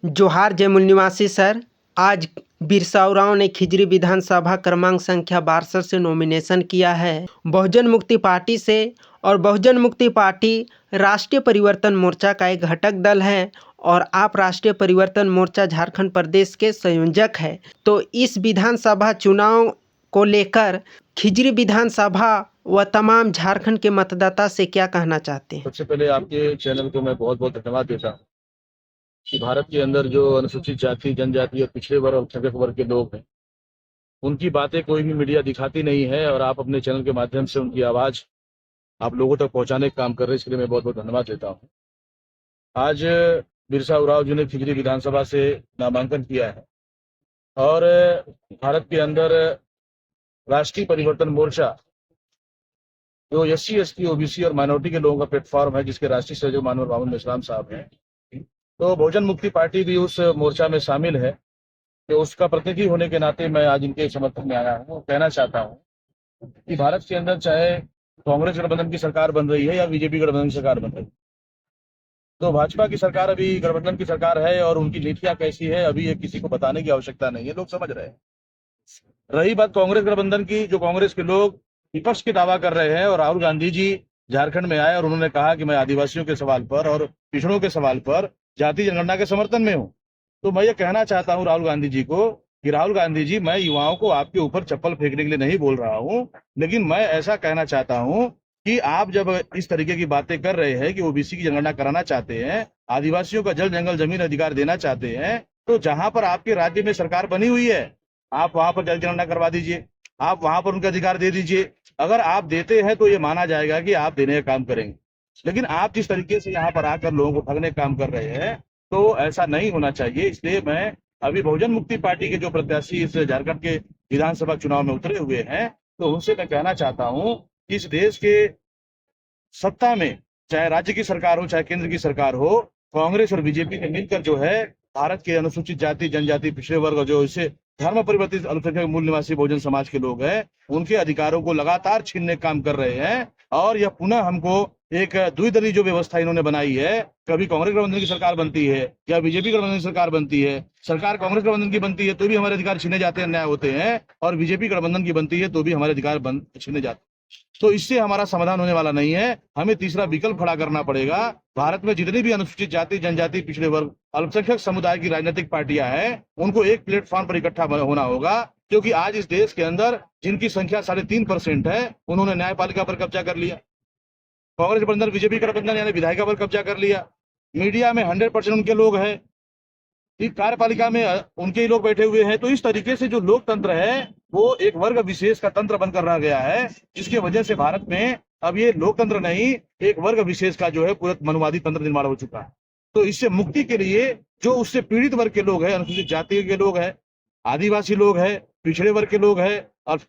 जोहार जयमुल निवासी सर। आज बिरसा उरांव ने खिजरी विधानसभा क्रमांक संख्या 62 से नॉमिनेशन किया है बहुजन मुक्ति पार्टी से। और बहुजन मुक्ति पार्टी राष्ट्रीय परिवर्तन मोर्चा का एक घटक दल है और आप राष्ट्रीय परिवर्तन मोर्चा झारखंड प्रदेश के संयोजक हैं। तो इस विधानसभा चुनाव को लेकर खिजरी विधानसभा व तमाम झारखंड के मतदाता से क्या कहना चाहते हैं? सबसे पहले आपके चैनल को मैं बहुत बहुत धन्यवाद देता हूँ कि भारत के अंदर जो अनुसूचित जाति, जनजाति और पिछड़े वर्ग और अल्पसंख्यक वर्ग के लोग हैं, उनकी बातें कोई भी मीडिया दिखाती नहीं है और आप अपने चैनल के माध्यम से उनकी आवाज़ आप लोगों तक पहुंचाने का काम कर रहे हैं। इसके लिए मैं बहुत बहुत धन्यवाद देता हूँ। आज बिरसा उरांव जी ने खिजरी विधानसभा से नामांकन किया है और भारत के अंदर राष्ट्रीय परिवर्तन मोर्चा जो SC, ST, OBC और माइनॉरिटी के लोगों का प्लेटफॉर्म है, जिसके राष्ट्रीय संयोजक माननीय मामून इस्लाम साहब हैं, तो बहुजन मुक्ति पार्टी भी उस मोर्चा में शामिल है। तो उसका प्रतिनिधि होने के नाते मैं आज इनके समर्थन में आया हूँ। कहना चाहता हूँ कि भारत के अंदर चाहे कांग्रेस गठबंधन की सरकार बन रही है या बीजेपी गठबंधन की सरकार बन रही है, तो भाजपा की सरकार अभी गठबंधन की सरकार है और उनकी नीतियां कैसी है अभी ये किसी को बताने की आवश्यकता नहीं है, लोग समझ रहे हैं। रही बात कांग्रेस गठबंधन की, जो कांग्रेस के लोग विपक्ष की दावा कर रहे हैं और राहुल गांधी जी झारखंड में आए और उन्होंने कहा कि मैं आदिवासियों के सवाल पर और पिछड़ों के सवाल पर जाति जनगणना के समर्थन में हूँ, तो मैं ये कहना चाहता हूँ राहुल गांधी जी को कि राहुल गांधी जी, मैं युवाओं को आपके ऊपर चप्पल फेंकने के लिए नहीं बोल रहा हूँ, लेकिन मैं ऐसा कहना चाहता हूँ कि आप जब इस तरीके की बातें कर रहे हैं कि OBC की जनगणना कराना चाहते हैं, आदिवासियों का जल जंगल जमीन अधिकार देना चाहते हैं, तो जहां पर आपके राज्य में सरकार बनी हुई है आप वहां पर जल जनगणना करवा दीजिए, आप वहां पर उनका अधिकार दे दीजिए। अगर आप देते हैं तो ये माना जाएगा कि आप देने का काम करेंगे, लेकिन आप जिस तरीके से यहाँ पर आकर लोगों को ठगने का काम कर रहे हैं तो ऐसा नहीं होना चाहिए। इसलिए मैं अभी बहुजन मुक्ति पार्टी के जो प्रत्याशी इस झारखंड के विधानसभा चुनाव में उतरे हुए हैं, तो उनसे मैं कहना चाहता हूँ कि इस देश के सत्ता में चाहे राज्य की सरकार हो चाहे केंद्र की सरकार हो, कांग्रेस और बीजेपी ने मिलकर जो है भारत के अनुसूचित जाति, जनजाति, पिछड़े वर्ग और जो इसे धर्म परिवर्तित अल्पसंख्यक मूल निवासी बहुजन समाज के लोग हैं, उनके अधिकारों को लगातार छीनने का काम कर रहे हैं। और यह पुनः हमको एक द्विदलीय जो व्यवस्था इन्होंने बनाई है, कभी कांग्रेस गठबंधन की सरकार बनती है या बीजेपी गठबंधन की सरकार बनती है, सरकार कांग्रेस गठबंधन की बनती है तो भी हमारे अधिकार छीने जाते हैं, अन्याय होते हैं, और बीजेपी गठबंधन की बनती है तो भी हमारे अधिकार छीने जाते हैं। तो इससे हमारा समाधान होने वाला नहीं है, हमें तीसरा विकल्प खड़ा करना पड़ेगा। भारत में जितनी भी अनुसूचित जाति, जनजाति, पिछड़े वर्ग, अल्पसंख्यक समुदाय की राजनीतिक पार्टियां हैं, उनको एक प्लेटफॉर्म पर इकट्ठा होना होगा, क्योंकि आज इस देश के अंदर जिनकी संख्या 3.5% है, उन्होंने न्यायपालिका पर कब्जा कर लिया, कांग्रेस गठबंधन, बीजेपी गठबंधन यानी विधायिका पर कब्जा कर लिया, मीडिया में 100% उनके लोग हैं, कार्यपालिका में उनके ही लोग बैठे हुए हैं। तो इस तरीके से जो लोकतंत्र है वो एक वर्ग विशेष का तंत्र बनकर रह गया है, जिसकी वजह से भारत में अब ये लोकतंत्र नहीं, एक वर्ग विशेष का जो है पूरा मनुवादी तंत्र निर्माण हो चुका है। तो इससे मुक्ति के लिए जो उससे पीड़ित वर्ग के लोग हैं, अनुसूचित जाति के लोग हैं, आदिवासी लोग हैं, पिछड़े वर्ग के लोग हैं और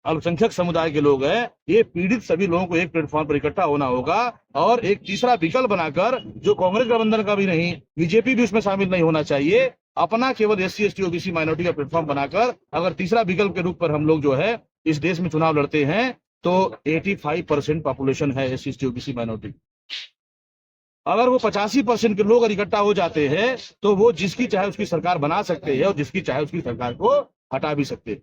अल्पसंख्यक समुदाय के लोग हैं, ये पीड़ित सभी लोगों को एक प्लेटफॉर्म पर इकट्ठा होना होगा और एक तीसरा विकल्प बनाकर, जो कांग्रेस गठबंधन का भी नहीं, बीजेपी भी उसमें शामिल नहीं होना चाहिए, अपना केवल SC, ST, OBC माइनॉरिटी का प्लेटफॉर्म बनाकर अगर तीसरा विकल्प के रूप पर हम लोग जो है इस देश में चुनाव लड़ते हैं, तो 85% पॉपुलेशन है SC, ST, OBC माइनॉरिटी। अगर वो 85% के लोग इकट्ठा हो जाते हैं तो वो जिसकी चाहे उसकी सरकार बना सकते हैं और जिसकी चाहे उसकी सरकार को हटा भी सकते हैं।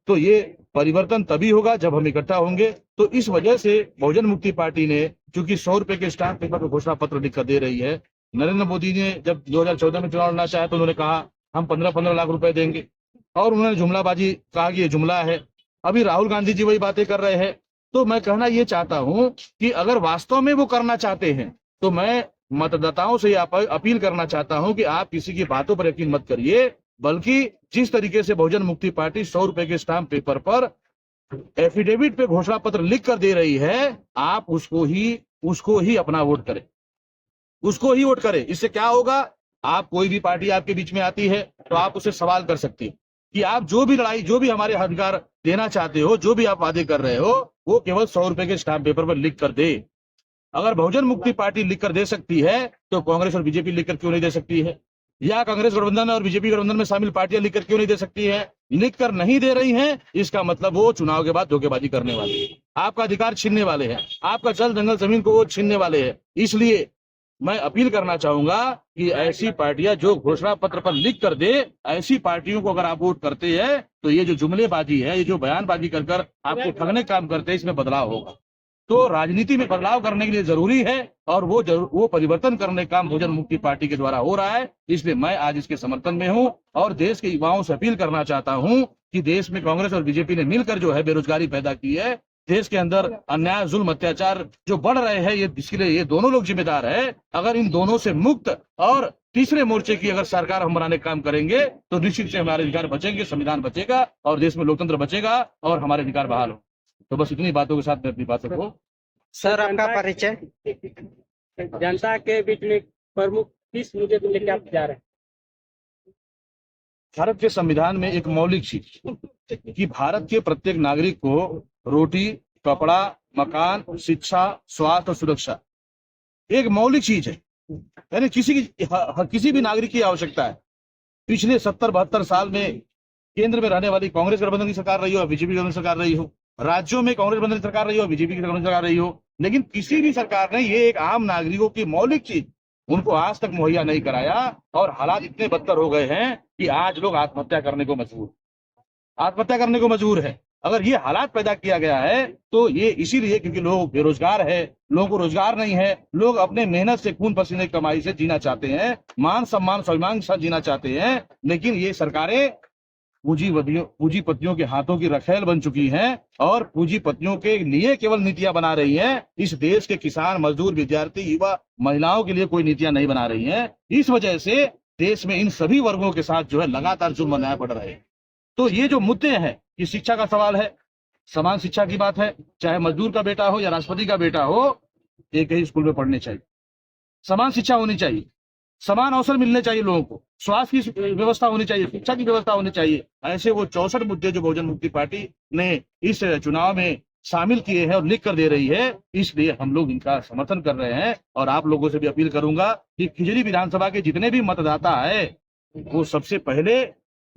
तो ये परिवर्तन तभी होगा जब हम इकट्ठा होंगे। तो इस वजह से बहुजन मुक्ति पार्टी ने, चूंकि 100 रुपए के स्टाम्प पेपर पर घोषणा पत्र लिखकर दे रही है, नरेंद्र मोदी ने जब 2014 में चुनाव लड़ना चाहा तो उन्होंने कहा हम 15-15 लाख रुपए देंगे और उन्होंने जुमलाबाजी कहा कि ये जुमला है। अभी राहुल गांधी जी वही बातें कर रहे हैं। तो मैं कहना ये चाहता हूं कि अगर वास्तव में वो करना चाहते हैं तो मैं मतदाताओं से अपील करना चाहता हूं कि आप किसी की बातों पर यकीन मत करिए, बल्कि जिस तरीके से बहुजन मुक्ति पार्टी 100 रुपए के स्टाम्प पेपर पर एफिडेविट पे घोषणा पत्र लिख कर दे रही है, आप उसको ही अपना वोट करें, उसको ही वोट करें। इससे क्या होगा, आप कोई भी पार्टी आपके बीच में आती है तो आप उससे सवाल कर सकते हैं कि आप जो भी लड़ाई, जो भी हमारे अधिकार देना चाहते हो, जो भी आप वादे कर रहे हो, वो केवल 100 रुपए के स्टाम्प पेपर पर लिख कर दे। अगर बहुजन मुक्ति पार्टी लिख कर दे सकती है तो कांग्रेस और बीजेपी लिखकर क्यों नहीं दे सकती है, या कांग्रेस गठबंधन और बीजेपी गठबंधन में शामिल पार्टियां लिखकर क्यों नहीं दे सकती है? लिखकर नहीं दे रही हैं, इसका मतलब वो चुनाव के बाद धोखेबाजी करने वाले हैं, आपका अधिकार छीनने वाले हैं, आपका जल जंगल जमीन को वो छीनने वाले हैं। इसलिए मैं अपील करना चाहूंगा कि ऐसी पार्टियां जो घोषणा पत्र पर लिख कर दे, ऐसी पार्टियों को अगर आप वोट करते हैं तो ये जो जुमलेबाजी है, ये जो बयानबाजी कर कर आपको ठगने का काम करते हैं, इसमें बदलाव होगा। तो राजनीति में बदलाव करने के लिए जरूरी है और वो परिवर्तन करने का काम बहुजन मुक्ति पार्टी के द्वारा हो रहा है। इसलिए मैं आज इसके समर्थन में हूं और देश के युवाओं से अपील करना चाहता हूं कि देश में कांग्रेस और बीजेपी ने मिलकर जो है बेरोजगारी पैदा की है, देश के अंदर अन्याय, जुल्म, अत्याचार जो बढ़ रहे हैं, ये इसके लिए ये दोनों लोग जिम्मेदार है। अगर इन दोनों से मुक्त और तीसरे मोर्चे की अगर सरकार हम बनाने का काम करेंगे तो निश्चित से हमारे अधिकार बचेंगे, संविधान बचेगा और देश में लोकतंत्र बचेगा और हमारे अधिकार बहाल हो। तो बस इतनी बातों के साथ मैं अपनी बातों को सर आपका परिचय। जनता के बीच में प्रमुख किस मुद्दे को लेकर आप जा रहे हैं? भारत के संविधान में एक मौलिक चीज कि भारत के प्रत्येक नागरिक को रोटी, कपड़ा, मकान, शिक्षा, स्वास्थ्य और सुरक्षा एक मौलिक चीज है, यानी किसी भी नागरिक की आवश्यकता है। पिछले 70-72 साल में केंद्र में रहने वाली कांग्रेस गठबंधन की सरकार रही हो या बीजेपी गठबंधन सरकार रही हो, राज्यों में कांग्रेस गठबंधन की सरकार रही हो, बीजेपी की गठबंधन सरकार रही हो, लेकिन किसी भी सरकार ने ये एक आम नागरिकों की मौलिक चीज उनको आज तक मुहैया नहीं कराया और हालात इतने बदतर हो गए हैं कि आज लोग आत्महत्या करने को मजबूर है। अगर ये हालात पैदा किया गया है तो ये इसीलिए क्योंकि लोग बेरोजगार है, लोगों को रोजगार नहीं है, लोग अपने मेहनत से, खून पसीने की कमाई से जीना चाहते हैं, मान सम्मान स्वाभिमान के साथ जीना चाहते हैं, लेकिन ये सरकारें पूंजीपतियों के हाथों की रखेल बन चुकी हैं और पूंजीपतियों के लिए केवल नीतियां बना रही हैं। इस देश के किसान, मजदूर, विद्यार्थी, युवा, महिलाओं के लिए कोई नीतियां नहीं बना रही हैं। इस वजह से देश में इन सभी वर्गों के साथ जो है लगातार जुल्म अन्याय बढ़ रहे हैं। तो ये जो मुद्दे हैं, ये शिक्षा का सवाल है, समान शिक्षा की बात है, चाहे मजदूर का बेटा हो या राष्ट्रपति का बेटा हो, एक ही स्कूल में पढ़ने चाहिए, समान शिक्षा होनी चाहिए, समान अवसर मिलने चाहिए लोगों को, स्वास्थ्य की व्यवस्था होनी चाहिए, शिक्षा की व्यवस्था होनी चाहिए। ऐसे वो 64 मुद्दे जो बहुजन मुक्ति पार्टी ने इस चुनाव में शामिल किए हैं और लिख कर दे रही है, इसलिए हम लोग इनका समर्थन कर रहे हैं। और आप लोगों से भी अपील करूंगा कि खिजरी विधानसभा के जितने भी मतदाता है वो सबसे पहले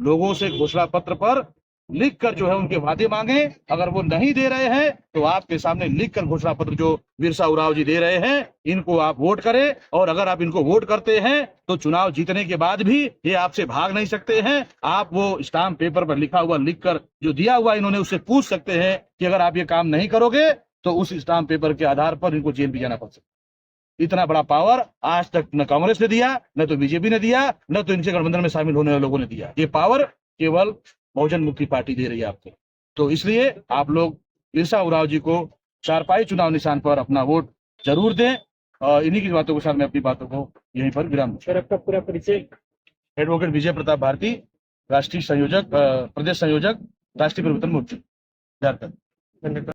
लोगों से घोषणा पत्र पर लिख कर जो है उनके वादे मांगे। अगर वो नहीं दे रहे हैं तो आपके सामने लिख कर घोषणा पत्र जो बिरसा उरांव जी दे रहे हैं, इनको आप वोट करें। और अगर आप इनको वोट करते हैं तो चुनाव जीतने के बाद भी ये आपसे भाग नहीं सकते हैं। आप वो स्टाम्प पेपर पर लिखा हुआ, लिख कर जो दिया हुआ इन्होंने, उससे पूछ सकते हैं कि अगर आप ये काम नहीं करोगे तो उस स्टाम्प पेपर के आधार पर इनको जेल भी जाना पड़ सकता है। इतना बड़ा पावर आज तक न कांग्रेस ने दिया, न तो बीजेपी ने दिया, न तो इनसे गठबंधन में शामिल होने वाले लोगों ने दिया। ये पावर केवल बहुजन मुक्ति पार्टी दे रही है आपको। तो इसलिए आप लोग बिरसा उरांव जी को चारपाई चुनाव निशान पर अपना वोट जरूर दें। और इन्हीं की बातों के साथ मैं अपनी बातों को यहीं पर विराम दूं। सर आपका पूरा परिचय। एडवोकेट विजय प्रताप भारती, राष्ट्रीय संयोजक, प्रदेश संयोजक, राष्ट्रीय परिवर्तन मोर्चा, झारखंड।